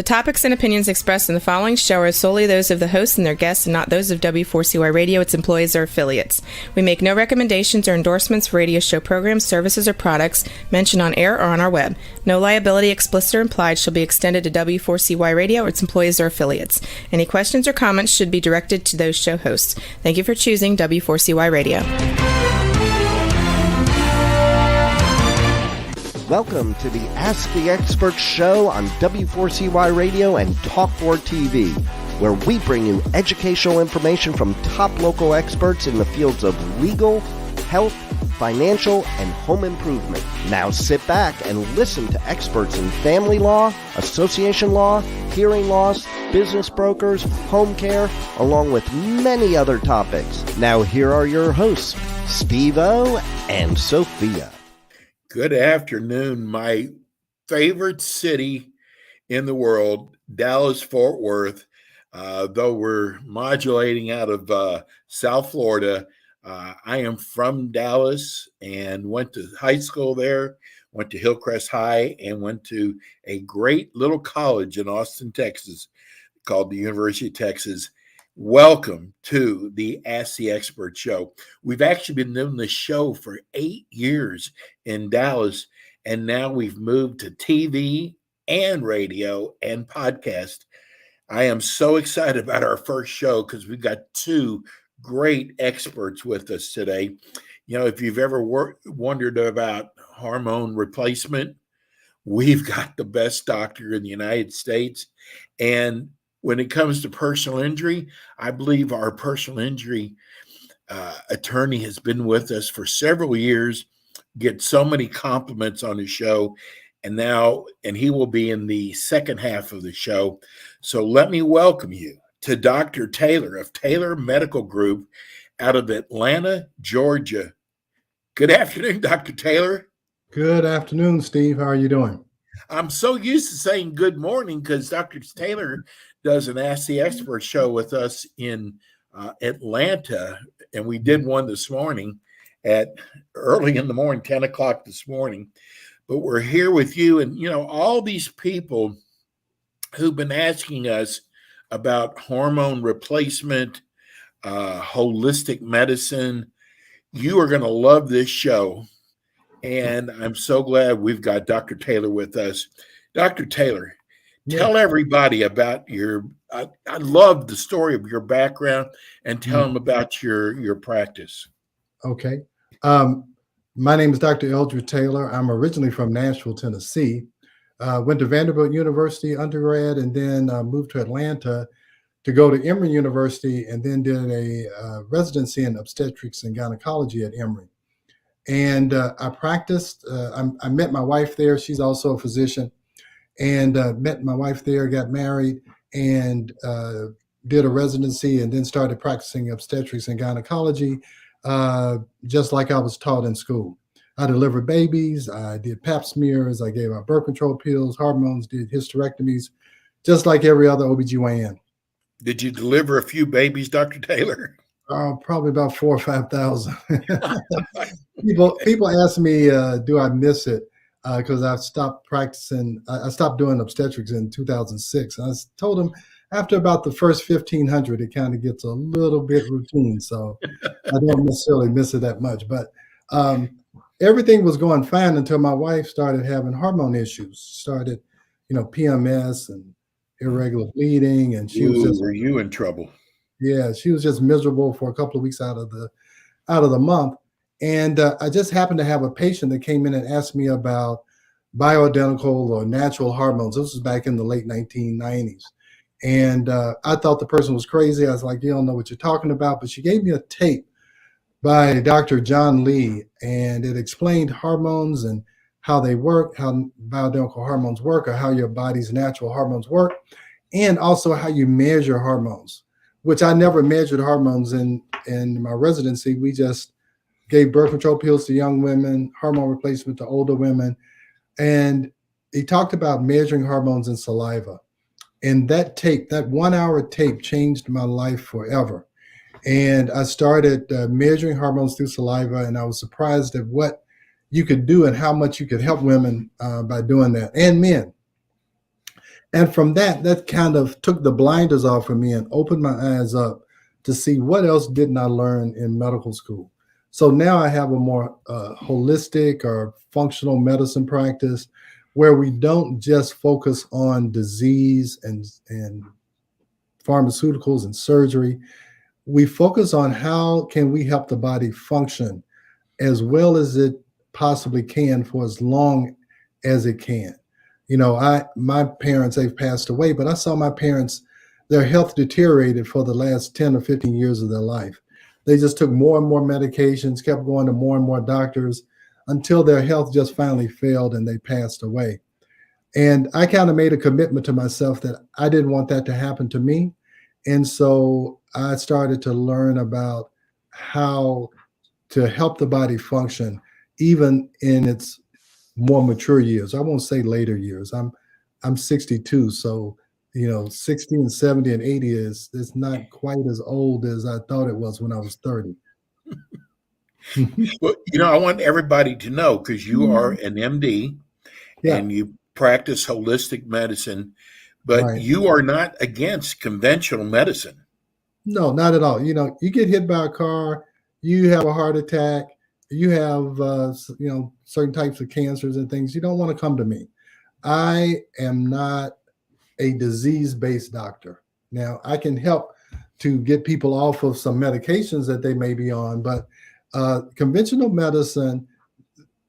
The topics and opinions expressed in the following show are solely those of the hosts and their guests and not those of W4CY Radio, its employees, or affiliates. We make no recommendations or endorsements for radio show programs, services, or products mentioned on air or on our web. No liability, explicit or implied, shall be extended to W4CY Radio or its employees or affiliates. Any questions or comments should be directed to those show hosts. Thank you for choosing W4CY Radio. Welcome to the Ask the Expert show on W4CY Radio and Talk4 TV, where we bring you educational information from top local experts in the fields of legal, health, financial, and home improvement. Now sit back and listen to experts in family law, association law, hearing loss, business brokers, home care, along with many other topics. Now here are your hosts, Steve-O and Sophia. Good afternoon. My favorite city in the world, Dallas-Fort Worth. Though we're modulating out of South Florida, I am from Dallas and went to high school there, went to Hillcrest High, and went to a great little college in Austin, Texas, called the University of Texas. Welcome to the Ask the Expert show. We've actually been doing this show for 8 years in Dallas, and now we've moved to TV and radio and podcast. I am so excited about our first show because we've got two great experts with us today. You know, if you've ever wondered about hormone replacement, we've got the best doctor in the United States. And when it comes to personal injury, I believe our personal injury attorney has been with us for several years, get so many compliments on his show, and he will be in the second half of the show. So let me welcome you to Dr. Taylor of Taylor Medical Group out of Atlanta, Georgia. Good afternoon, Dr. Taylor. Good afternoon, Steve. How are you doing? I'm so used to saying good morning because Dr. Taylor does an Ask the Expert show with us in Atlanta, and we did one this morning at early in the morning, 10 o'clock this morning. But we're here with you, and, you know, all these people who've been asking us about hormone replacement, holistic medicine. You are going to love this show, and I'm so glad we've got Dr. Taylor with us. Dr. Taylor, tell everybody about I love the story of your background, and tell them about your practice. Okay. My name is Dr. Eldred Taylor. I'm originally from Nashville, Tennessee. Went to Vanderbilt University undergrad, and then moved to Atlanta to go to Emory University, and then did a residency in obstetrics and gynecology at Emory. And I practiced. I met my wife there. She's also a physician. And met my wife there, got married, and did a residency, and then started practicing obstetrics and gynecology, just like I was taught in school. I delivered babies, I did pap smears, I gave out birth control pills, hormones, did hysterectomies, just like every other OBGYN. Did you deliver a few babies, Dr. Taylor? Probably about 4,000 or 5,000. People ask me, do I miss it? Because I've stopped practicing. I stopped doing obstetrics in 2006. And I told them after about the first 1,500, it kind of gets a little bit routine. So I don't necessarily miss it that much. But everything was going fine until my wife started having hormone issues. Started, PMS and irregular bleeding, and she was just. Were you in trouble? Yeah, she was just miserable for a couple of weeks out of the month. And I just happened to have a patient that came in and asked me about bioidentical or natural hormones. This was back in the late 1990s. And I thought the person was crazy. I was like, you don't know what you're talking about. But she gave me a tape by Dr. John Lee, and it explained hormones and how they work, how bioidentical hormones work, or how your body's natural hormones work, and also how you measure hormones, which I never measured hormones in my residency. We just gave birth control pills to young women, hormone replacement to older women. And he talked about measuring hormones in saliva. And that tape, that 1 hour tape, changed my life forever. And I started measuring hormones through saliva, and I was surprised at what you could do and how much you could help women by doing that, and men. And from that kind of took the blinders off of me and opened my eyes up to see what else didn't I learn in medical school. So now I have a more holistic or functional medicine practice where we don't just focus on disease and pharmaceuticals and surgery. We focus on how can we help the body function as well as it possibly can for as long as it can. You know, my parents, they've passed away, but I saw my parents, their health deteriorated for the last 10 or 15 years of their life. They just took more and more medications, kept going to more and more doctors until their health just finally failed and they passed away. And I kind of made a commitment to myself that I didn't want that to happen to me. And so I started to learn about how to help the body function even in its more mature years. I won't say later years. I'm 62, so 60 and 70 and 80 is not quite as old as I thought it was when I was 30. Well, I want everybody to know, because you are an MD Yeah, and you practice holistic medicine, but right. you are not against conventional medicine. No, not at all. You get hit by a car, you have a heart attack, you have certain types of cancers and things. You don't want to come to me. I am not a disease-based doctor. Now, I can help to get people off of some medications that they may be on, but conventional medicine,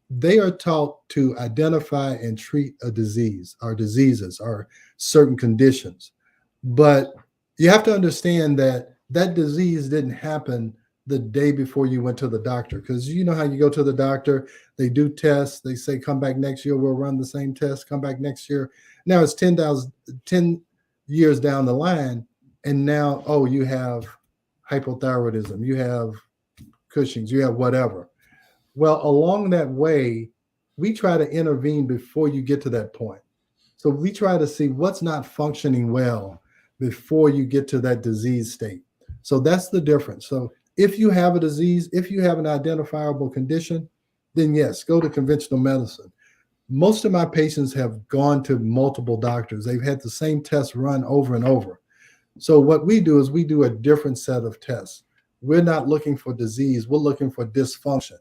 they are taught to identify and treat a disease or diseases or certain conditions. But you have to understand that that disease didn't happen the day before you went to the doctor, because you know how you go to the doctor, they do tests, they say, come back next year, we'll run the same test, come back next year. Now it's 10 years down the line, and now, oh, you have hypothyroidism, you have Cushing's, you have whatever. Well, along that way, we try to intervene before you get to that point. So we try to see what's not functioning well before you get to that disease state. So that's the difference. So if you have a disease, if you have an identifiable condition, then yes, go to conventional medicine. Most of my patients have gone to multiple doctors. They've had the same tests run over and over. So what we do is we do a different set of tests. We're not looking for disease, we're looking for dysfunction.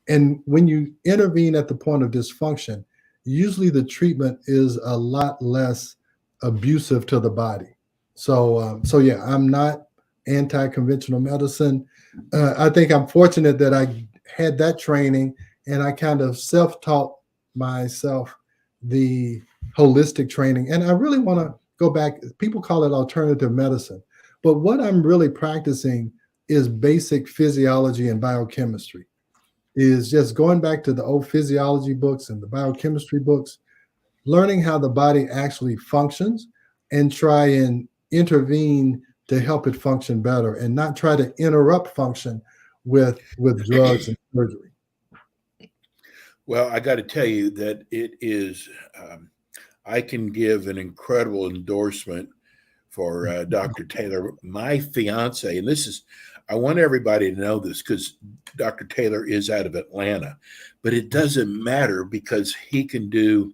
And when you intervene at the point of dysfunction, usually the treatment is a lot less abusive to the body. So yeah, I'm not anti-conventional medicine. I think I'm fortunate that I had that training and I kind of self-taught myself the holistic training. And I really want to go back. People call it alternative medicine, but what I'm really practicing is basic physiology and biochemistry. Is just going back to the old physiology books and the biochemistry books, learning how the body actually functions and try and intervene to help it function better and not try to interrupt function with drugs and surgery. Well, I got to tell you that it is, I can give an incredible endorsement for Dr. Taylor. My fiance, and I want everybody to know this because Dr. Taylor is out of Atlanta, but it doesn't matter, because he can do,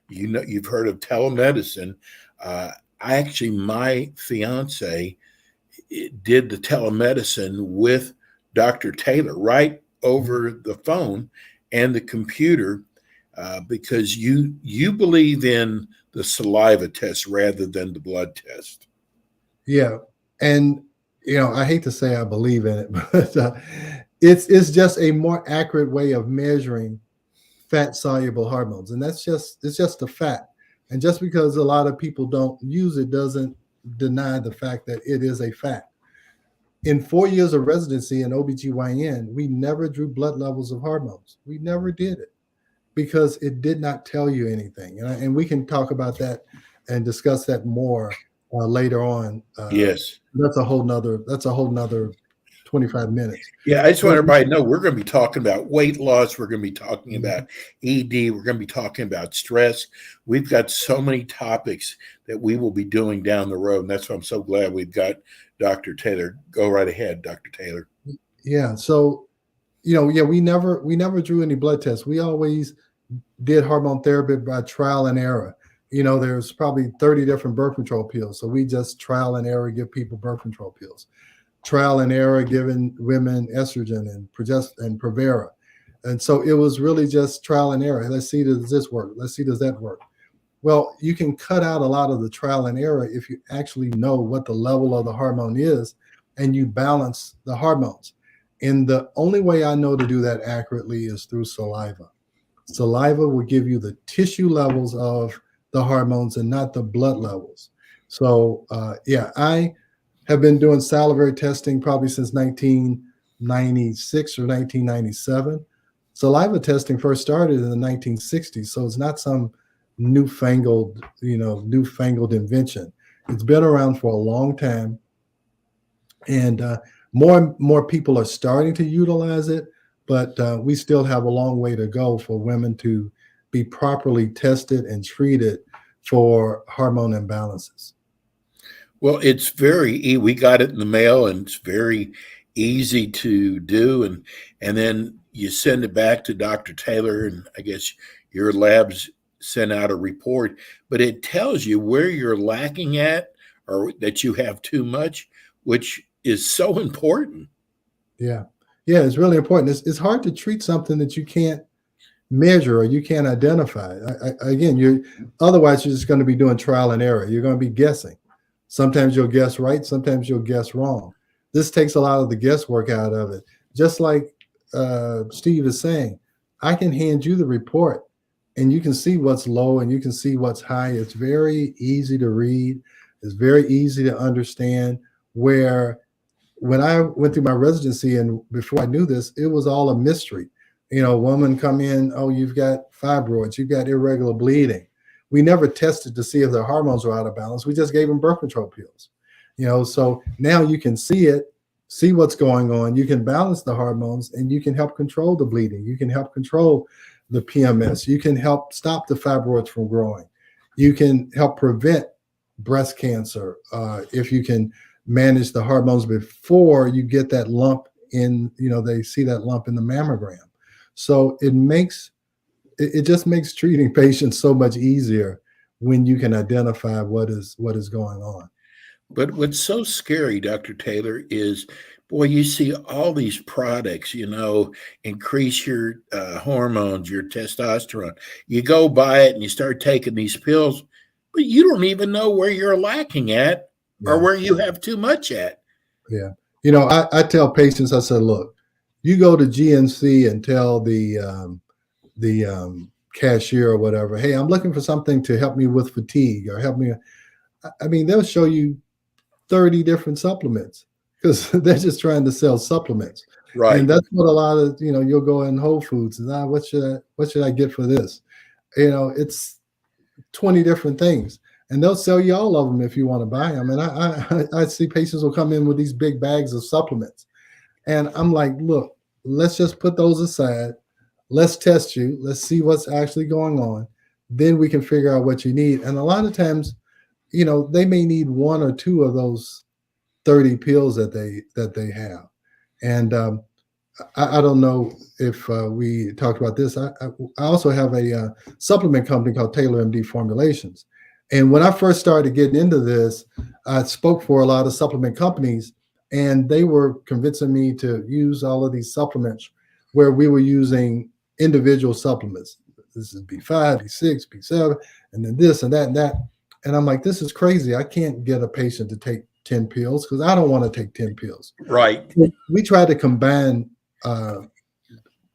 you've heard of telemedicine. My fiance did the telemedicine with Dr. Taylor right over the phone and the computer, because you believe in the saliva test rather than the blood test. Yeah. And, I hate to say I believe in it, but it's just a more accurate way of measuring fat soluble hormones. And it's just a fact. And just because a lot of people don't use it doesn't deny the fact that it is a fact. In 4 years of residency in OBGYN, we never drew blood levels of hormones. We never did it because it did not tell you anything. And we can talk about that and discuss that more later on. Yes. That's a whole nother 25 minutes. Yeah, I just want everybody to know we're going to be talking about weight loss. We're going to be talking about ED. We're going to be talking about stress. We've got so many topics that we will be doing down the road. And that's why I'm so glad we've got Dr. Taylor. Go right ahead, Dr. Taylor. Yeah. So, we never drew any blood tests. We always did hormone therapy by trial and error. there's probably 30 different birth control pills. So we just trial and error give people birth control pills. Trial and error giving women estrogen and progestin and Provera. And so it was really just trial and error. Let's see, does this work? Let's see, does that work? Well, you can cut out a lot of the trial and error if you actually know what the level of the hormone is and you balance the hormones. And the only way I know to do that accurately is through saliva. Saliva will give you the tissue levels of the hormones and not the blood levels. So I have been doing salivary testing probably since 1996 or 1997. Saliva testing first started in the 1960s, so it's not some newfangled invention. It's been around for a long time, and more and more people are starting to utilize it, but we still have a long way to go for women to be properly tested and treated for hormone imbalances. Well, it's we got it in the mail, and it's very easy to do, and then you send it back to Dr. Taylor, and I guess your labs send out a report, but it tells you where you're lacking at or that you have too much, which is so important. Yeah, it's really important. It's hard to treat something that you can't measure or you can't identify. Otherwise you're just going to be doing trial and error. You're going to be guessing. Sometimes you'll guess right, sometimes you'll guess wrong. This takes a lot of the guesswork out of it. Just like Steve is saying, I can hand you the report and you can see what's low and you can see what's high. It's very easy to read. It's very easy to understand. Where when I went through my residency and before I knew this, it was all a mystery. Woman come in, oh, you've got fibroids, you've got irregular bleeding. We never tested to see if their hormones were out of balance. We just gave them birth control pills. So now you can see what's going on. You can balance the hormones and you can help control the bleeding. You can help control the PMS. You can help stop the fibroids from growing. You can help prevent breast cancer if you can manage the hormones before you get that lump in, they see that lump in the mammogram. So it just makes treating patients so much easier when you can identify what is going on. But what's so scary, Dr. Taylor, is, boy, you see all these products, increase your hormones, your testosterone. You go buy it and you start taking these pills, but you don't even know where you're lacking at or where you have too much at. Yeah. I tell patients, I said, look, you go to GNC and tell the cashier or whatever, hey, I'm looking for something to help me with fatigue or help me. I mean, they'll show you 30 different supplements because they're just trying to sell supplements. Right. And that's what a lot of, you'll go in Whole Foods and what should I get for this? It's 20 different things. And they'll sell you all of them if you want to buy them. And I see patients will come in with these big bags of supplements. And I'm like, look, let's just put those aside. Let's test you. Let's see what's actually going on. Then we can figure out what you need. And a lot of times, they may need one or two of those 30 pills that they have. And I don't know if we talked about this. I also have a supplement company called Taylor MD Formulations. And when I first started getting into this, I spoke for a lot of supplement companies, and they were convincing me to use all of these supplements where we were using individual supplements. This is B5, B6, B7, and then this and that and that. And I'm like, this is crazy. I can't get a patient to take 10 pills because I don't want to take 10 pills. Right. We try to combine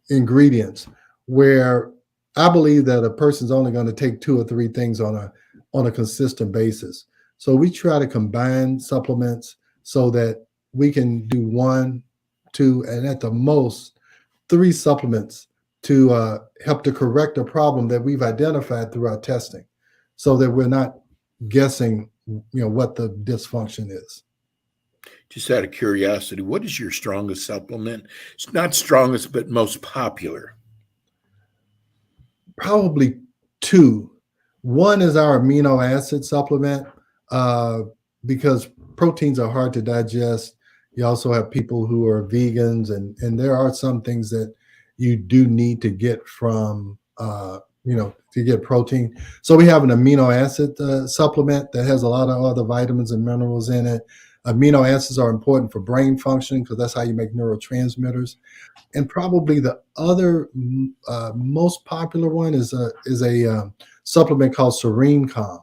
ingredients where I believe that a person's only going to take 2 or 3 things on a consistent basis. So we try to combine supplements so that we can do 1, 2, and at the most 3 supplements to help to correct a problem that we've identified through our testing, so that we're not guessing, what the dysfunction is. Just out of curiosity, what is your strongest supplement? It's not strongest, but most popular. Probably 2. One is our amino acid supplement because proteins are hard to digest. You also have people who are vegans, and there are some things that you do need to get from to get protein. So we have an amino acid supplement that has a lot of other vitamins and minerals in it. Amino acids are important for brain function because that's how you make neurotransmitters. And probably the other most popular one is a supplement called Serene Calm.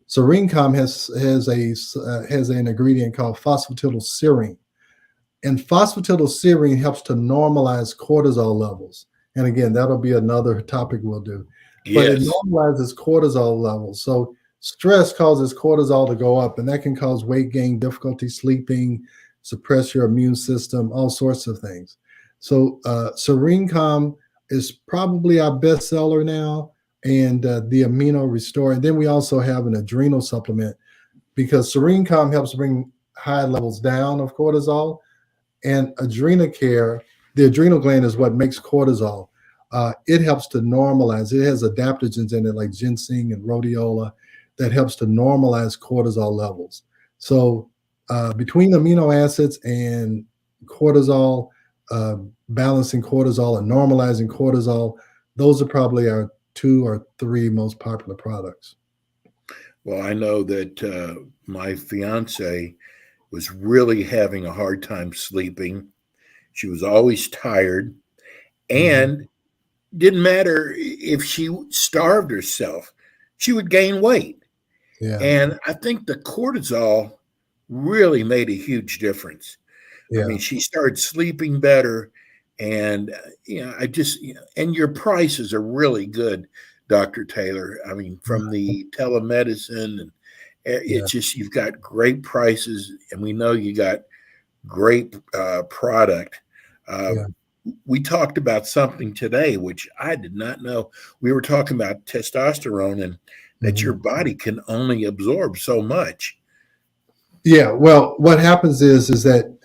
Serene Calm has an ingredient called phosphatidylserine, and phosphatidylserine helps to normalize cortisol levels. And again, that'll be another topic we'll do. But it Yes. normalizes cortisol levels. So stress causes cortisol to go up, and that can cause weight gain, difficulty sleeping, suppress your immune system, all sorts of things. So Serene Calm is probably our best seller now, and the Amino Restore. And then we also have an adrenal supplement because Serene Calm helps bring high levels down of cortisol, and Adrenacare, the adrenal gland is what makes cortisol. It helps to normalize. It has adaptogens in it like ginseng and rhodiola that helps to normalize cortisol levels. So between amino acids and cortisol, balancing cortisol and normalizing cortisol, those are probably our 2 or 3 most popular products. Well, I know that my fiance was really having a hard time sleeping. She was always tired, and didn't matter if she starved herself, she would gain weight. Yeah. And I think the cortisol really made a huge difference. Yeah. I mean, she started sleeping better, and and your prices are really good, Dr. Taylor. I mean, from the telemedicine, and it's just you've got great prices, and we know you got great product. We talked about something today which I did not know. We were talking about testosterone and that your body can only absorb so much. Yeah, well, what happens is that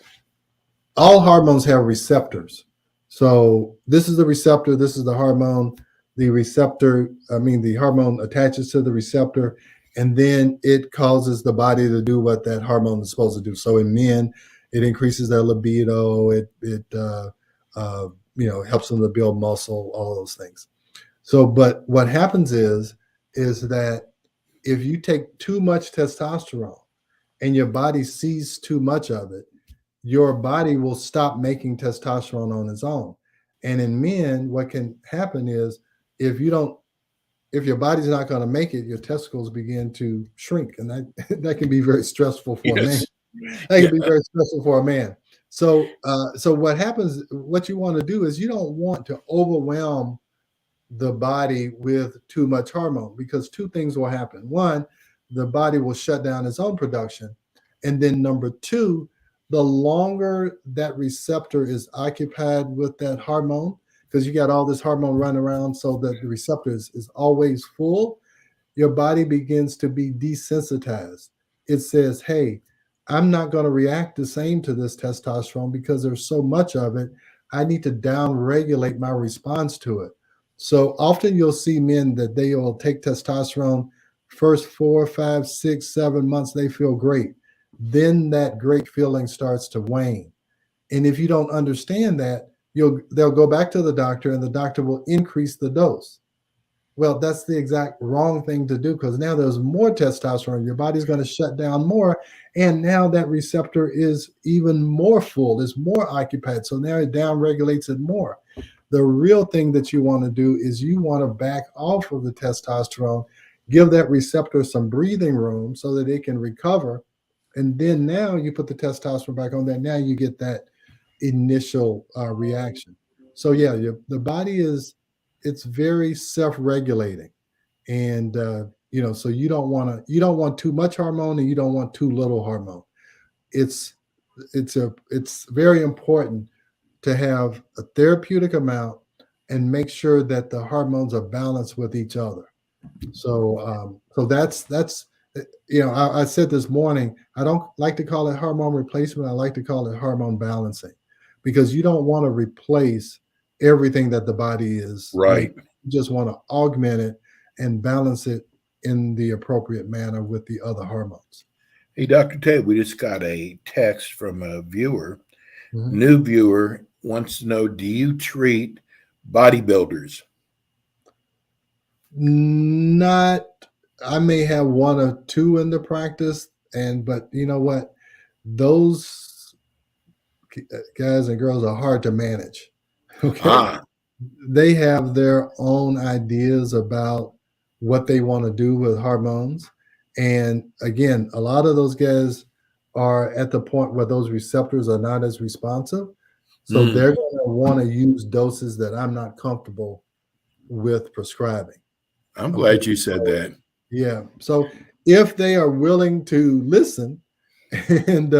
all hormones have receptors. So this is the receptor, this is the hormone. The hormone attaches to the receptor, and then it causes the body to do what that hormone is supposed to do. So in men, it increases their libido. It helps them to build muscle, all those things. So, but what happens is that if you take too much testosterone and your body sees too much of it, your body will stop making testosterone on its own. And in men, what can happen is if your body's not going to make it, your testicles begin to shrink, and that can be very stressful for a man. That can be very stressful for a man. So what happens? What you want to do is you don't want to overwhelm the body with too much hormone, because 2 things will happen. 1, the body will shut down its own production, and then number 2, the longer that receptor is occupied with that hormone, because you got all this hormone running around so that the receptor is always full, your body begins to be desensitized. It says, hey, I'm not going to react the same to this testosterone because there's so much of it. I need to down regulate my response to it. So often you'll see men that they will take testosterone first 4, 5, 6, 7 months, they feel great. Then that great feeling starts to wane. And if you don't understand that, they'll go back to the doctor, and the doctor will increase the dose. Well, that's the exact wrong thing to do, because now there's more testosterone. Your body's going to shut down more. And now that receptor is even more full, is more occupied. So now it down regulates it more. The real thing that you want to do is you want to back off of the testosterone, give that receptor some breathing room so that it can recover. And then now you put the testosterone back on there. Now you get that initial reaction. So yeah, the body it's very self-regulating, and so you don't want too much hormone, and you don't want too little hormone. It's very important to have a therapeutic amount and make sure that the hormones are balanced with each other. So that's I said this morning, I don't like to call it hormone replacement. I like to call it hormone balancing, because you don't want to replace everything that the body is right. You just want to augment it and balance it in the appropriate manner with the other hormones. Hey, Dr. Ted, we just got a text from a viewer. New viewer wants to know, do you treat bodybuilders? Not, I may have one or two in the practice, but you know what? Those guys and girls are hard to manage. Okay. Ah, They have their own ideas about what they want to do with hormones. And again, a lot of those guys are at the point where those receptors are not as responsive. So mm, they're going to want to use doses that I'm not comfortable with prescribing. I'm Okay. glad you said that. Yeah. So if they are willing to listen and,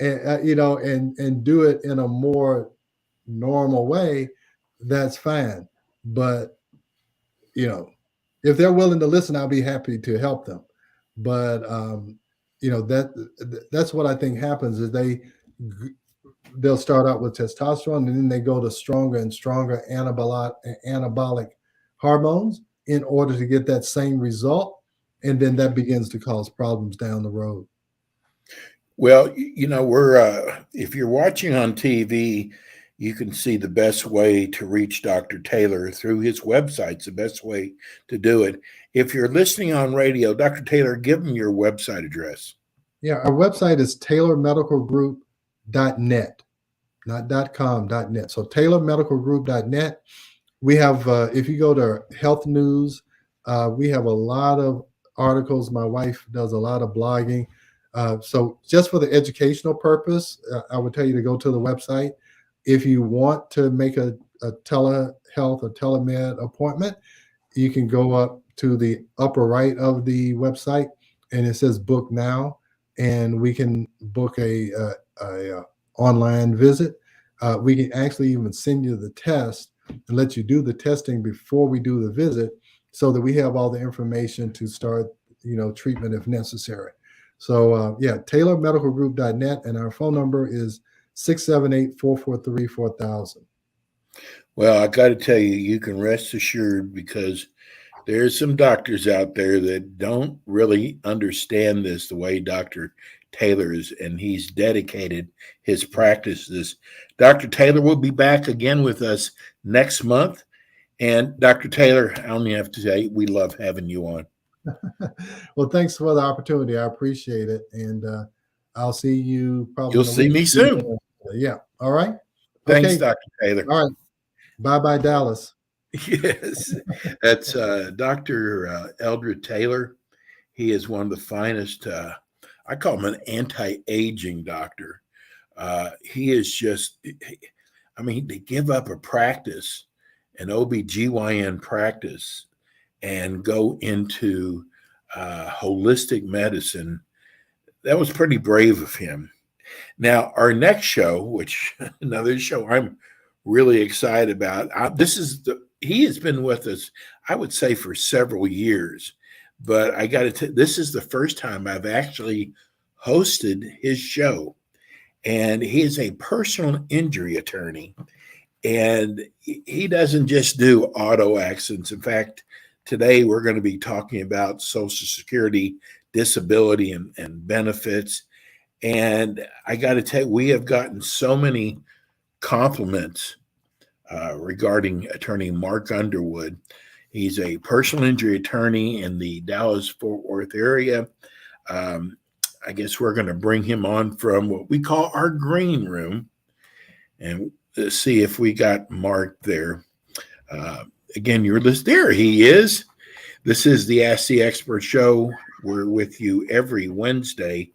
and do it in a more normal way, that's fine. But, if they're willing to listen, I'll be happy to help them. But, that's what I think happens is they'll start out with testosterone and then they go to stronger and stronger anabolic hormones in order to get that same result. And then that begins to cause problems down the road. Well, we're if you're watching on TV, you can see the best way to reach Dr. Taylor through his website's the best way to do it. If you're listening on radio, Dr. Taylor, give them your website address. Yeah, our website is taylormedicalgroup.net, not .com, .net. So taylormedicalgroup.net. We have, if you go to health news, we have a lot of articles. My wife does a lot of blogging. So just for the educational purpose, I would tell you to go to the website. If you want to make a telehealth or telemed appointment, you can go up to the upper right of the website and it says book now, and we can book a online visit. We can actually even send you the test and let you do the testing before we do the visit so that we have all the information to start, treatment if necessary. So taylormedicalgroup.net, and our phone number is 678-443-4000. Well, I got to tell you, you can rest assured because there's some doctors out there that don't really understand this the way Dr. Taylor is, and he's dedicated his practice to this. Dr. Taylor will be back again with us next month. And Dr. Taylor, I only have to say, we love having you on. Well, thanks for the opportunity. I appreciate it. And I'll see you probably. You'll see me soon. Yeah. All right. Thanks, Okay. Dr. Taylor. All right. Bye-bye, Dallas. Yes. That's Dr. Eldred Taylor. He is one of the finest, I call him an anti-aging doctor. He is just, they give up a practice, an OBGYN practice, and go into holistic medicine. That was pretty brave of him. Now, our next show, which another show I'm really excited about, he has been with us, I would say, for several years. But I got to this is the first time I've actually hosted his show. And he is a personal injury attorney. And he doesn't just do auto accidents. In fact, today we're going to be talking about Social Security, disability, and benefits. And I got to tell you, we have gotten so many compliments regarding attorney Mark Underwood. He's a personal injury attorney in the Dallas-Fort Worth area. I guess we're going to bring him on from what we call our green room and see if we got Mark there. Again, you're listening. There he is. This is the Ask the Expert show. We're with you every Wednesday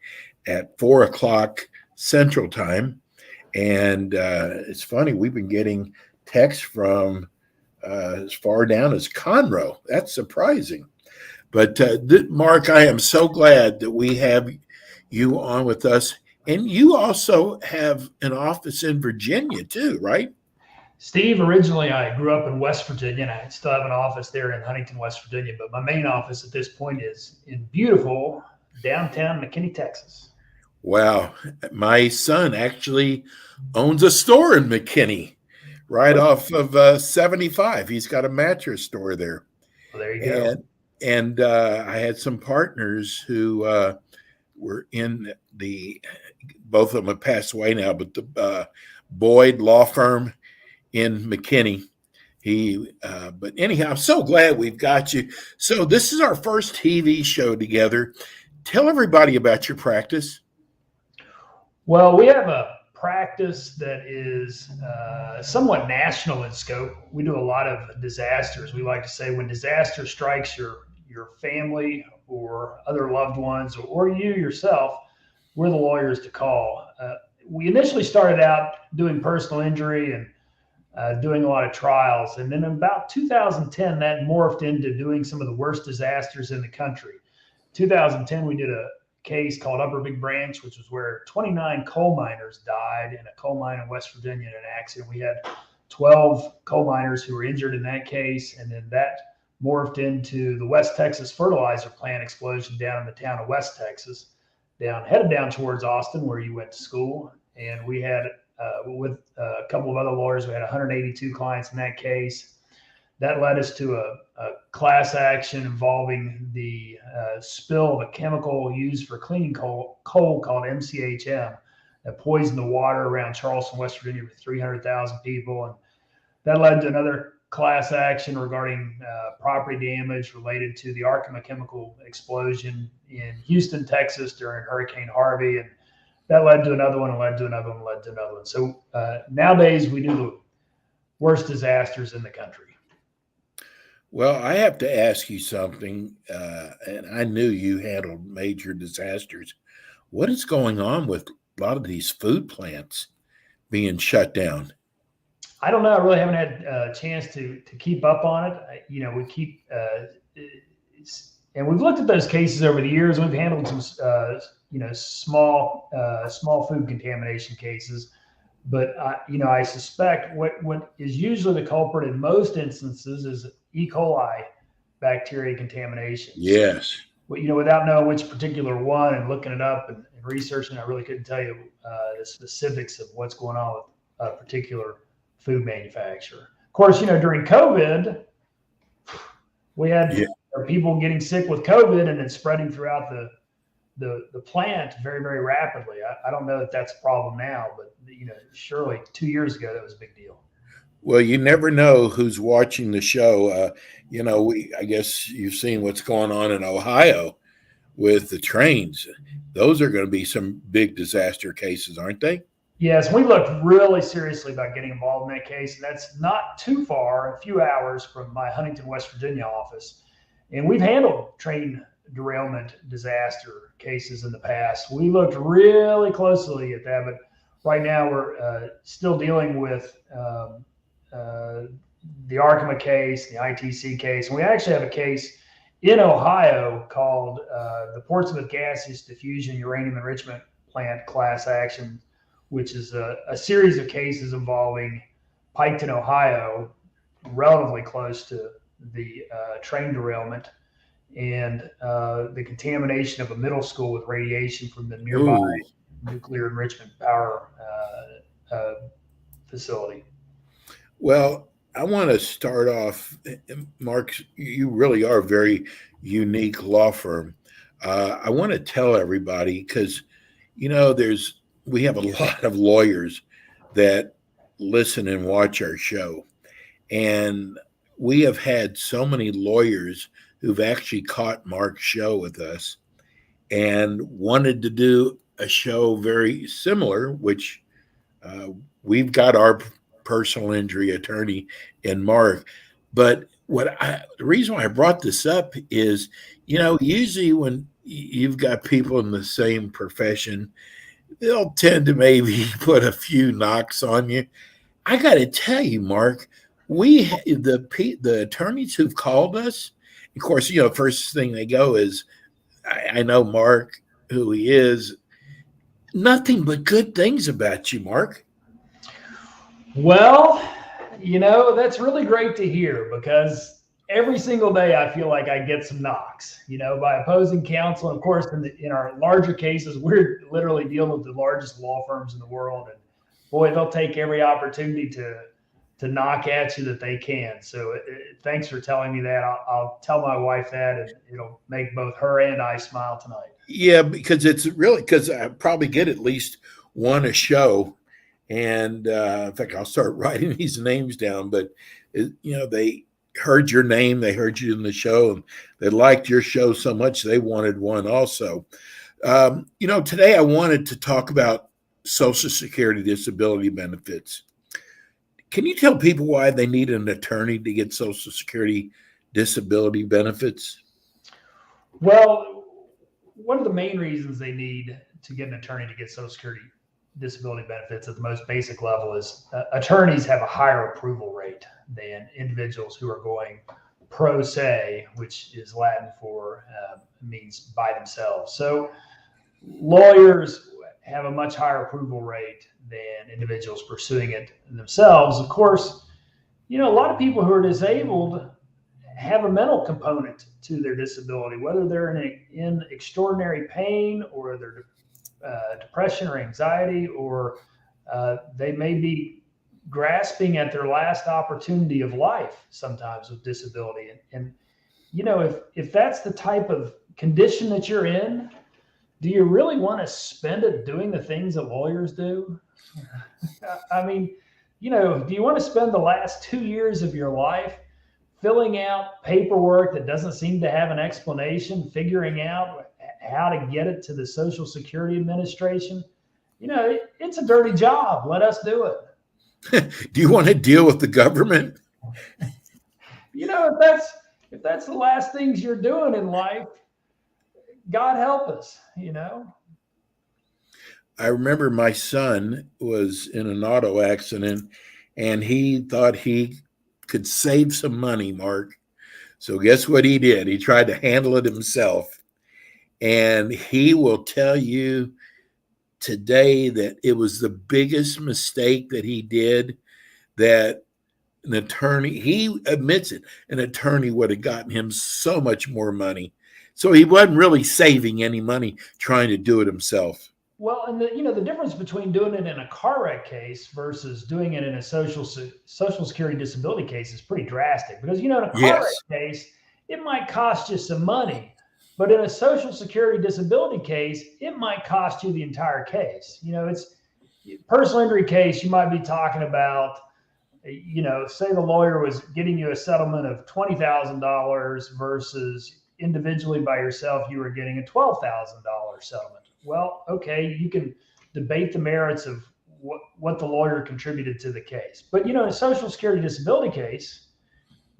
at 4 o'clock Central Time. And it's funny, we've been getting texts from as far down as Conroe. That's surprising. But Mark, I am so glad that we have you on with us. And you also have an office in Virginia too, right? Steve, originally I grew up in West Virginia, and I still have an office there in Huntington, West Virginia. But my main office at this point is in beautiful downtown McKinney, Texas. Wow. My son actually owns a store in McKinney right off of 75. He's got a mattress store there. Well, there you go. And I had some partners who were in both of them have passed away now, but the Boyd Law Firm in McKinney. But anyhow, I'm so glad we've got you. So this is our first TV show together. Tell everybody about your practice. Well, we have a practice that is somewhat national in scope. We do a lot of disasters. We like to say when disaster strikes your family or other loved ones or you yourself, we're the lawyers to call. We initially started out doing personal injury and doing a lot of trials. And then in about 2010, that morphed into doing some of the worst disasters in the country. 2010, we did a case called Upper Big Branch, which was where 29 coal miners died in a coal mine in West Virginia in an accident. We had 12 coal miners who were injured in that case. And then that morphed into the West Texas fertilizer plant explosion down in the town of West Texas, headed down towards Austin, where you went to school. And we had, with a couple of other lawyers, we had 182 clients in that case. That led us to a class action involving the spill of a chemical used for cleaning coal called MCHM that poisoned the water around Charleston, West Virginia for 300,000 people. And that led to another class action regarding property damage related to the Arkema chemical explosion in Houston, Texas during Hurricane Harvey. And that led to another one, and led to another one, and led to another one. So nowadays we do the worst disasters in the country. Well, I have to ask you something, and I knew you handled major disasters. What is going on with a lot of these food plants being shut down? I don't know. I really haven't had a chance to keep up on it. We keep, and we've looked at those cases over the years. We've handled some, small food contamination cases. But I suspect what is usually the culprit in most instances is E. coli bacteria contamination. Yes. Without knowing which particular one and looking it up and researching, I really couldn't tell you the specifics of what's going on with a particular food manufacturer. Of course, during COVID, we had people getting sick with COVID and then spreading throughout the plant very, very rapidly. I don't know that that's a problem now, but surely 2 years ago that was a big deal. Well, you never know who's watching the show. I guess you've seen what's going on in Ohio with the trains. Those are going to be some big disaster cases, aren't they? Yes, we looked really seriously about getting involved in that case, and that's not too far, a few hours from my Huntington, West Virginia office. And we've handled train derailment disaster cases in the past. We looked really closely at that, but right now we're still dealing with the Arkema case, the ITC case, and we actually have a case in Ohio called the Portsmouth Gaseous Diffusion Uranium Enrichment Plant class action, which is a series of cases involving Piketon, Ohio, relatively close to the train derailment, and the contamination of a middle school with radiation from the nearby nuclear enrichment power facility. Well, I want to start off, Mark, you really are a very unique law firm. I want to tell everybody, because, we have a lot of lawyers that listen and watch our show. And we have had so many lawyers who've actually caught Mark's show with us and wanted to do a show very similar, which we've got our personal injury attorney in Mark. But the reason why I brought this up is, usually when you've got people in the same profession, they'll tend to maybe put a few knocks on you. I got to tell you, Mark, the attorneys who've called us, of course, first thing they go is, I know Mark, who he is, nothing but good things about you, Mark. Well, that's really great to hear, because every single day I feel like I get some knocks, by opposing counsel. And of course, in our larger cases, we're literally dealing with the largest law firms in the world. And boy, they'll take every opportunity to knock at you that they can. So thanks for telling me that. I'll tell my wife that, and it'll make both her and I smile tonight. Yeah, because I probably get at least one a show. And in fact, I'll start writing these names down. But they heard your name, they heard you in the show, and they liked your show so much they wanted one also. Today I wanted to talk about Social Security disability benefits. Can you tell people why they need an attorney to get Social Security disability benefits? Well, one of the main reasons they need to get an attorney to get Social Security disability benefits at the most basic level is attorneys have a higher approval rate than individuals who are going pro se, which is Latin for means by themselves. So lawyers have a much higher approval rate than individuals pursuing it themselves. Of course, a lot of people who are disabled have a mental component to their disability, whether they're in extraordinary pain or they're depression or anxiety, or they may be grasping at their last opportunity of life sometimes with disability. And if that's the type of condition that you're in, do you really want to spend it doing the things that lawyers do? I mean, do you want to spend the last 2 years of your life filling out paperwork that doesn't seem to have an explanation, figuring out how to get it to the Social Security Administration? It's a dirty job. Let us do it. Do you want to deal with the government? If that's the last things you're doing in life, God help us, I remember my son was in an auto accident and he thought he could save some money, Mark. So guess what he did? He tried to handle it himself. And he will tell you today that it was the biggest mistake that he did, that an attorney, he admits it, an attorney would have gotten him so much more money. So he wasn't really saving any money trying to do it himself. Well, and the difference between doing it in a car wreck case versus doing it in a social security disability case is pretty drastic, because in a car wreck case, it might cost you some money, but in a social security disability case, it might cost you the entire case. It's personal injury case. You might be talking about, say the lawyer was getting you a settlement of $20,000 versus individually by yourself, you were getting a $12,000 settlement. Well, okay, you can debate the merits of what the lawyer contributed to the case. But, in a Social Security disability case,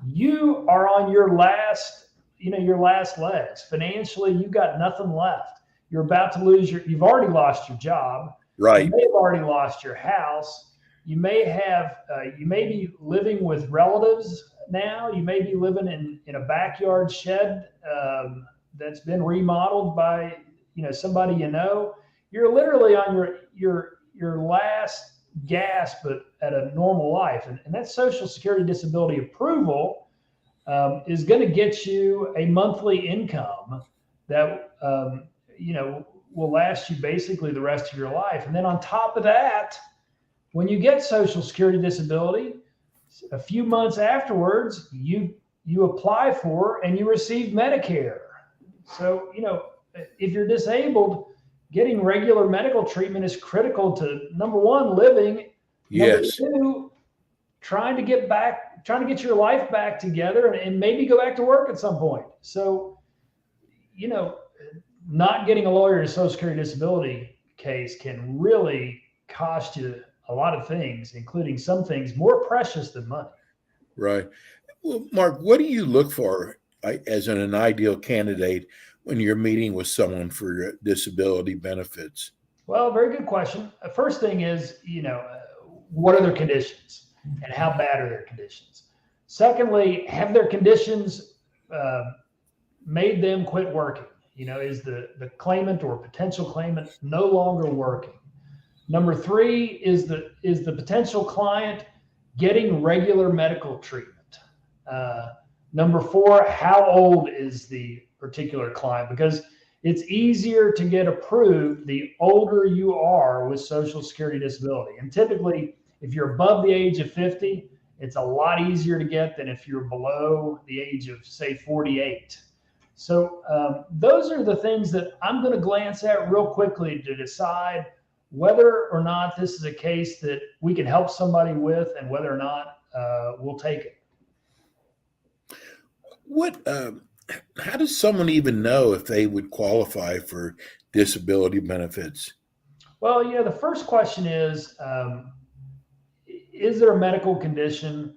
you are on your last legs. Financially, you've got nothing left. You're about to you've already lost your job. Right. You may have already lost your house. You may be living with relatives now. You may be living in a backyard shed that's been remodeled by somebody. You're literally on your last gasp at a normal life, and that Social Security disability approval is going to get you a monthly income that will last you basically the rest of your life. And then on top of that, when you get Social Security disability, a few months afterwards, you apply for and you receive Medicare. So, if you're disabled, getting regular medical treatment is critical to, number one, living. Yes. Number two, trying to get your life back together and maybe go back to work at some point. So, not getting a lawyer in a Social Security disability case can really cost you a lot of things, including some things more precious than money. Right. Well, Mark, what do you look for as an ideal candidate when you're meeting with someone for disability benefits? Well, very good question. The first thing is, what are their conditions and how bad are their conditions? Secondly, have their conditions made them quit working? Is the claimant or potential claimant no longer working? Number three, is the potential client getting regular medical treatment? Number four, how old is the particular client? Because it's easier to get approved the older you are with Social Security disability. And typically, if you're above the age of 50, it's a lot easier to get than if you're below the age of, say, 48. So those are the things that I'm going to glance at real quickly to decide whether or not this is a case that we can help somebody with, and whether or not we'll take it. How does someone even know if they would qualify for disability benefits? Well, the first question is there a medical condition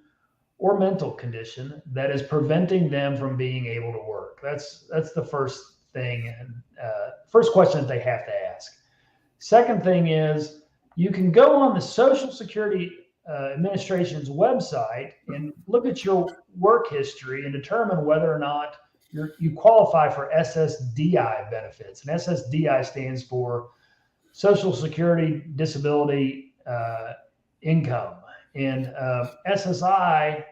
or mental condition that is preventing them from being able to work? That's the first thing, and first question that they have to ask. Second thing is, you can go on the Social Security Administration's website and look at your work history and determine whether or not you qualify for SSDI benefits. And SSDI stands for Social Security Disability Income. And SSI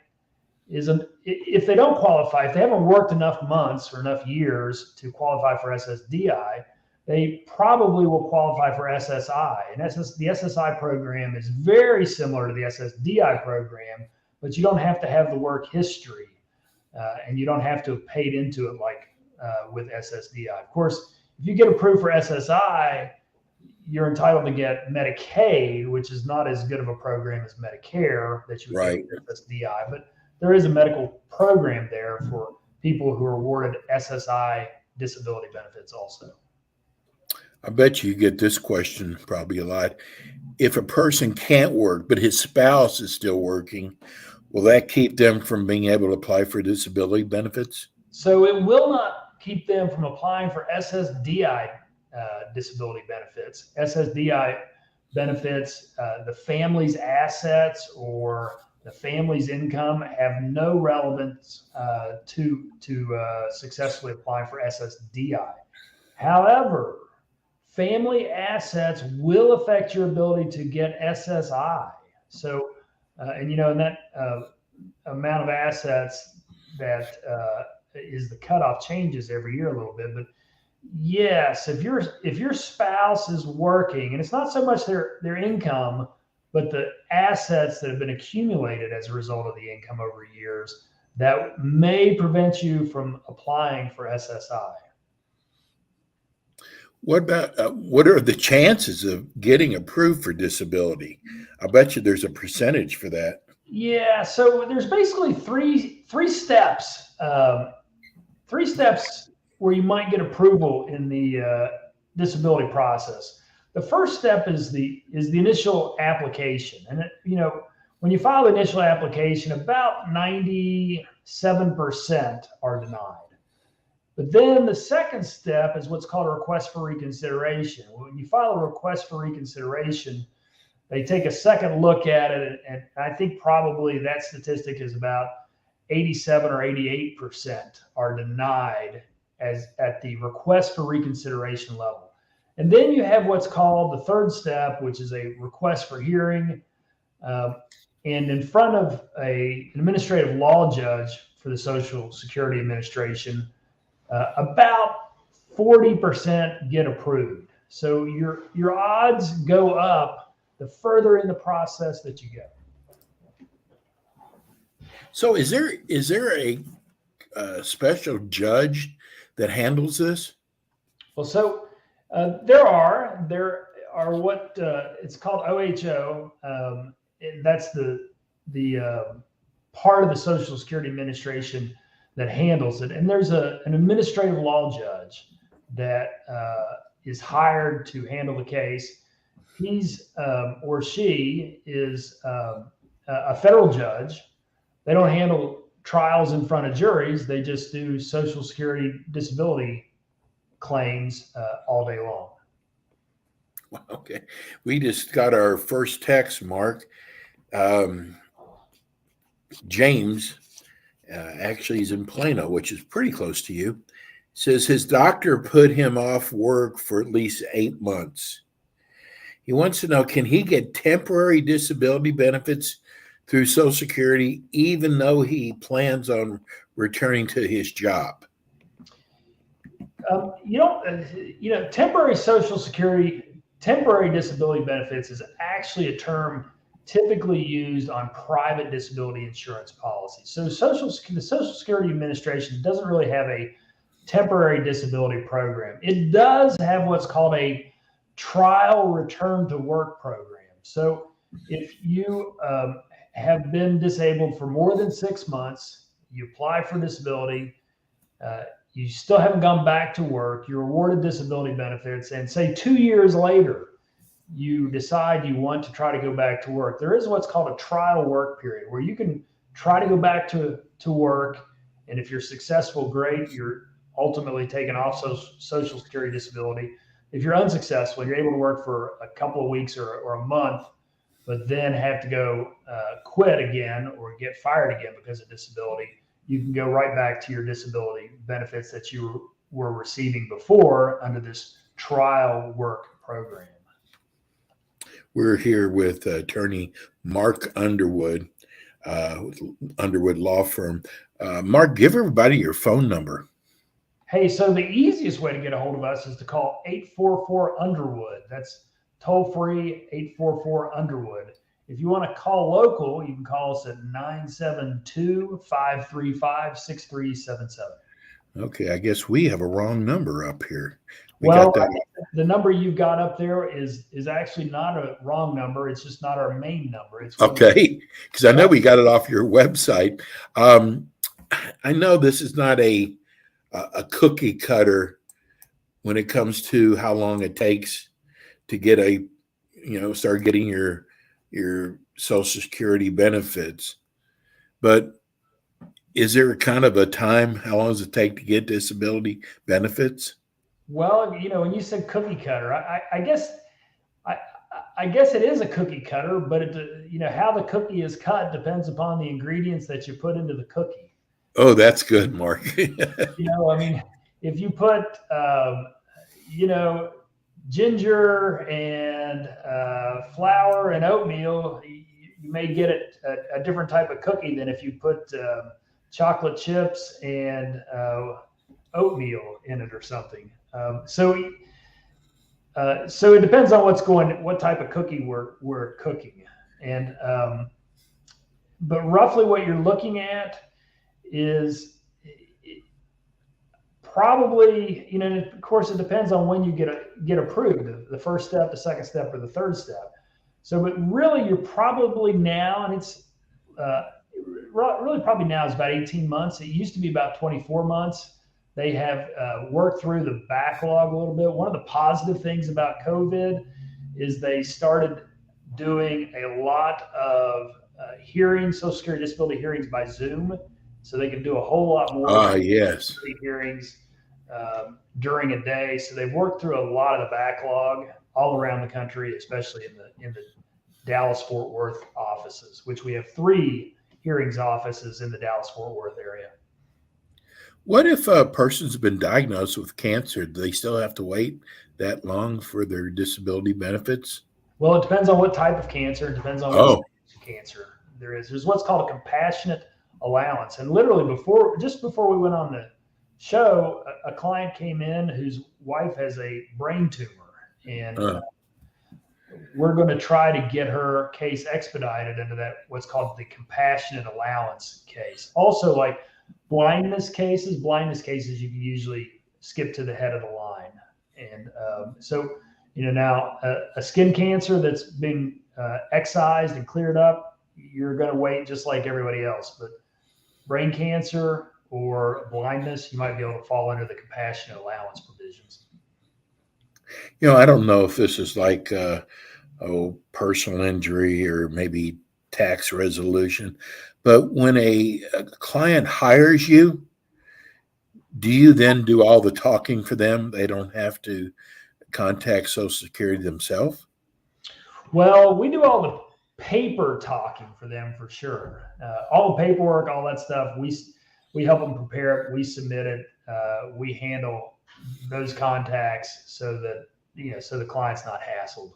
is, if they don't qualify, if they haven't worked enough months or enough years to qualify for SSDI, they probably will qualify for SSI. And the SSI program is very similar to the SSDI program, but you don't have to have the work history, and you don't have to have paid into it like with SSDI. Of course, if you get approved for SSI, you're entitled to get Medicaid, which is not as good of a program as Medicare that you would get with SSDI, but there is a medical program there for people who are awarded SSI disability benefits also. I bet you get this question probably a lot. If a person can't work, but his spouse is still working, will that keep them from being able to apply for disability benefits? So it will not keep them from applying for SSDI disability benefits. SSDI benefits, the family's assets or the family's income have no relevance to successfully applying for SSDI. However, family assets will affect your ability to get SSI. So, and that amount of assets that is the cutoff changes every year a little bit. But yes, if your spouse is working, and it's not so much their income, but the assets that have been accumulated as a result of the income over years, that may prevent you from applying for SSI. What about what are the chances of getting approved for disability? I bet you there's a percentage for that. Yeah, so there's basically three steps. Three steps where you might get approval in the disability process. The first step is the initial application, and when you file the initial application, about 97% are denied. But then the second step is what's called a request for reconsideration. When you file a request for reconsideration, they take a second look at it, and I think probably that statistic is about 87 or 88% are denied at the request for reconsideration level. And then you have what's called the third step, which is a request for hearing, and in front of an administrative law judge for the Social Security Administration, about 40% get approved. So your odds go up the further in the process that you go. So is there a special judge that handles this? Well, so there are what it's called OHO. That's the part of the Social Security Administration that handles it. And there's an administrative law judge that is hired to handle the case. He's or she is a federal judge. They don't handle trials in front of juries. They just do Social Security disability claims all day long. Okay. We just got our first text, Mark. James, actually he's in Plano, which is pretty close to you, says his doctor put him off work for at least 8 months. He wants to know, can he get temporary disability benefits through Social Security, even though he plans on returning to his job? Temporary Social Security, temporary disability benefits is actually a term typically used on private disability insurance policies. So the Social Security Administration doesn't really have a temporary disability program. It does have what's called a trial return to work program. So if you have been disabled for more than 6 months, you apply for disability, you still haven't gone back to work, you're awarded disability benefits, and say 2 years later, you decide you want to try to go back to work, there is what's called a trial work period where you can try to go back to work. And if you're successful, great, you're ultimately taken off Social Security disability. If you're unsuccessful, you're able to work for a couple of weeks or a month, but then have to go quit again or get fired again because of disability. You can go right back to your disability benefits that you were receiving before under this trial work program. We're here with attorney Mark Underwood, Underwood Law Firm. Mark, give everybody your phone number. Hey, so the easiest way to get a hold of us is to call 844-UNDERWOOD. That's toll free, 844-UNDERWOOD. If you want to call local, you can call us at 972-535-6377. Okay, I guess we have a wrong number up here. Well, the number you've got up there is actually not a wrong number. It's just not our main number. It's okay, because I know we got it off your website. I know this is not a cookie cutter when it comes to how long it takes to get start getting your Social Security benefits. But is there kind of a time? How long does it take to get disability benefits? Well, when you said cookie cutter, I guess it is a cookie cutter, but how the cookie is cut depends upon the ingredients that you put into the cookie. Oh, that's good, Mark. If you put, ginger and flour and oatmeal, you may get a different type of cookie than if you put chocolate chips and oatmeal in it or something. So it depends on what type of cookie we're cooking. And but roughly what you're looking at is probably, of course, it depends on when you get approved, the first step, the second step, or the third step. So, but really, you're probably now, and it's really probably now is about 18 months. It used to be about 24 months. They have worked through the backlog a little bit. One of the positive things about COVID is they started doing a lot of Social Security disability hearings by Zoom. So they can do a whole lot more hearings during a day. So they've worked through a lot of the backlog all around the country, especially in the Dallas-Fort Worth offices, which we have 3 hearings offices in the Dallas-Fort Worth area. What if a person's been diagnosed with cancer? Do they still have to wait that long for their disability benefits? Well, it depends on what type of cancer. It depends on what cancer there is. There's what's called a compassionate allowance. And literally just before we went on the show, a client came in whose wife has a brain tumor, and we're going to try to get her case expedited into that, what's called the compassionate allowance case. Also, like blindness cases you can usually skip to the head of the line. And so now a skin cancer that's been excised and cleared up, you're going to wait just like everybody else. But brain cancer or blindness, you might be able to fall under the compassionate allowance provisions. I don't know if this is like personal injury or maybe tax resolution, but when a client hires you, do you then do all the talking for them? They don't have to contact Social Security themselves? Well, we do all the paper talking for them for sure. All the paperwork, all that stuff, we help them prepare it. We submit it. We handle those contacts so that so the client's not hassled.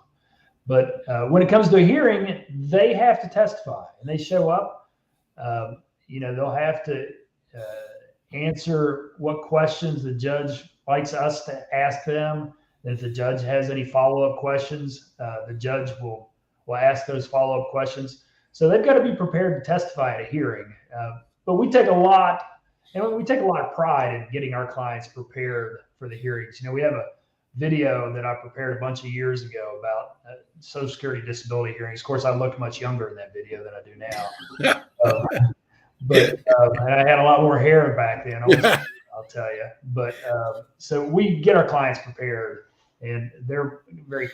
But when it comes to a hearing, they have to testify, and they show up. They'll have to answer what questions the judge likes us to ask them. And if the judge has any follow-up questions, the judge will ask those follow-up questions. So they've got to be prepared to testify at a hearing. But we take a lot of pride in getting our clients prepared for the hearings. We have video that I prepared a bunch of years ago about Social Security disability hearings. Of course, I looked much younger in that video than I do now. And I had a lot more hair back then, I'll tell you. But so we get our clients prepared, and they're very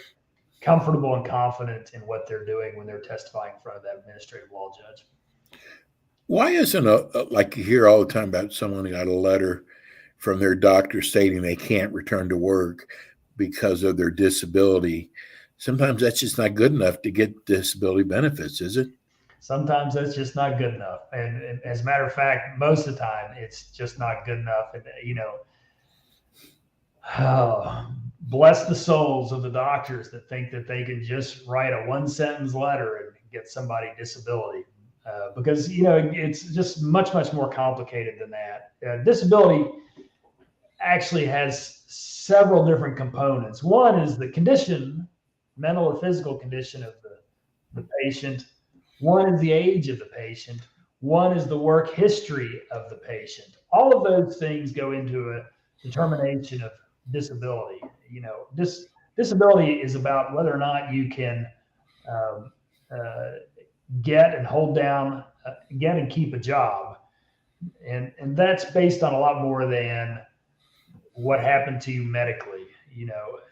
comfortable and confident in what they're doing when they're testifying in front of that administrative law judge. Why isn't like you hear all the time about someone who got a letter from their doctor stating they can't return to work because of their disability? Sometimes that's just not good enough to get disability benefits, is it? Sometimes that's just not good enough. And as a matter of fact, most of the time it's just not good enough. And, bless the souls of the doctors that think that they can just write a one-sentence letter and get somebody disability. Because, it's just much, much more complicated than that. Disability actually has several different components. One is the condition, mental or physical condition of the patient. One is the age of the patient. One is the work history of the patient. All of those things go into a determination of disability. Disability is about whether or not you can get and hold down, get and keep a job. And that's based on a lot more than what happened to you medically.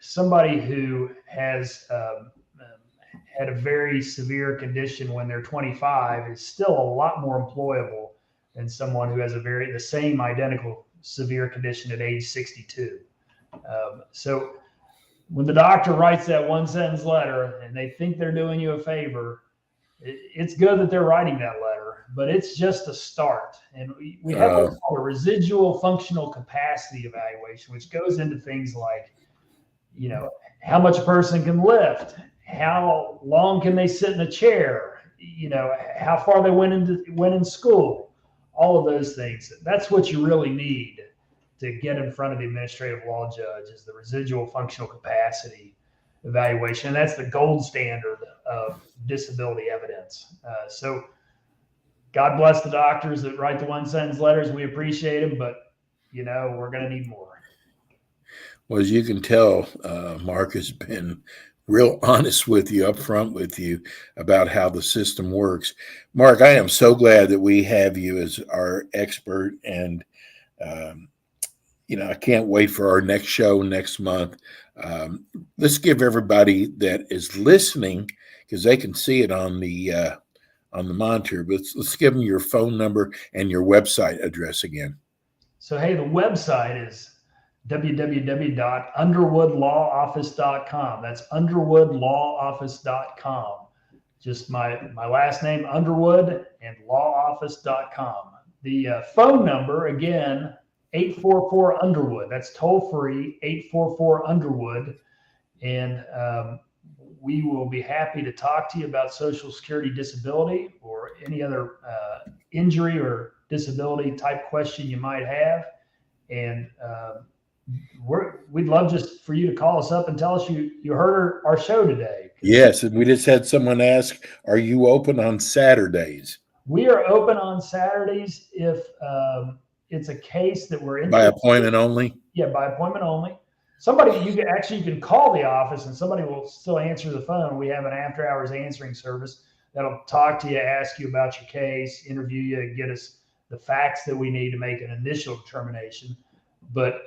Somebody who has had a very severe condition when they're 25 is still a lot more employable than someone who has the same identical severe condition at age 62. So when the doctor writes that one sentence letter and they think they're doing you a favor, it's good that they're writing that letter, but it's just a start. And we have what's called a residual functional capacity evaluation, which goes into things like, how much a person can lift, how long can they sit in a chair, how far they went in school, all of those things. That's what you really need to get in front of the administrative law judge, is the residual functional capacity evaluation. And that's the gold standard of disability evidence. So God bless the doctors that write the one sentence letters. We appreciate them, but we're going to need more. Well, as you can tell, Mark has been real honest with you, upfront with you about how the system works. Mark, I am so glad that we have you as our expert, and I can't wait for our next show next month. Let's give everybody that is listening, because they can see it on the monitor, but let's give them your phone number and your website address again. So, hey, the website is www.underwoodlawoffice.com. That's underwoodlawoffice.com. Just my last name, Underwood, and lawoffice.com. The phone number, again, 844-UNDERWOOD. That's toll free, 844-UNDERWOOD. And we will be happy to talk to you about Social Security disability or any other injury or disability type question you might have. And we'd love just for you to call us up and tell us you heard our show today. Yes, and we just had someone ask, are you open on Saturdays? We are open on Saturdays if it's a case that we're in. By appointment only? Yeah, by appointment only. You can call the office and somebody will still answer the phone. We have an after hours answering service that'll talk to you, ask you about your case, interview you, get us the facts that we need to make an initial determination. But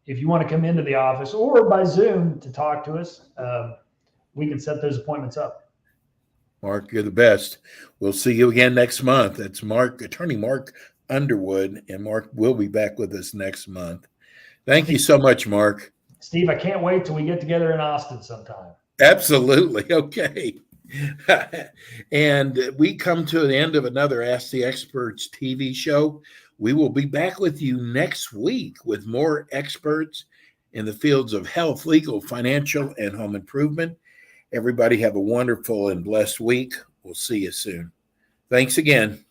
if you want to come into the office or by Zoom to talk to us, we can set those appointments up. Mark, you're the best. We'll see you again next month. That's Attorney Mark Underwood, and Mark will be back with us next month. Thank you so much, Mark. Steve, I can't wait till we get together in Austin sometime. Absolutely. Okay. And we come to the end of another Ask the Experts TV show. We will be back with you next week with more experts in the fields of health, legal, financial, and home improvement. Everybody have a wonderful and blessed week. We'll see you soon. Thanks again.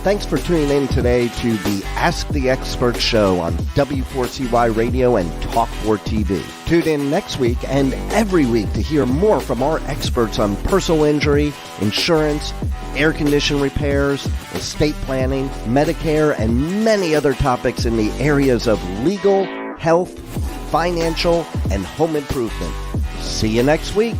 Thanks for tuning in today to the Ask the Expert show on W4CY Radio and Talk4 TV. Tune in next week and every week to hear more from our experts on personal injury, insurance, air condition repairs, estate planning, Medicare, and many other topics in the areas of legal, health, financial, and home improvement. See you next week.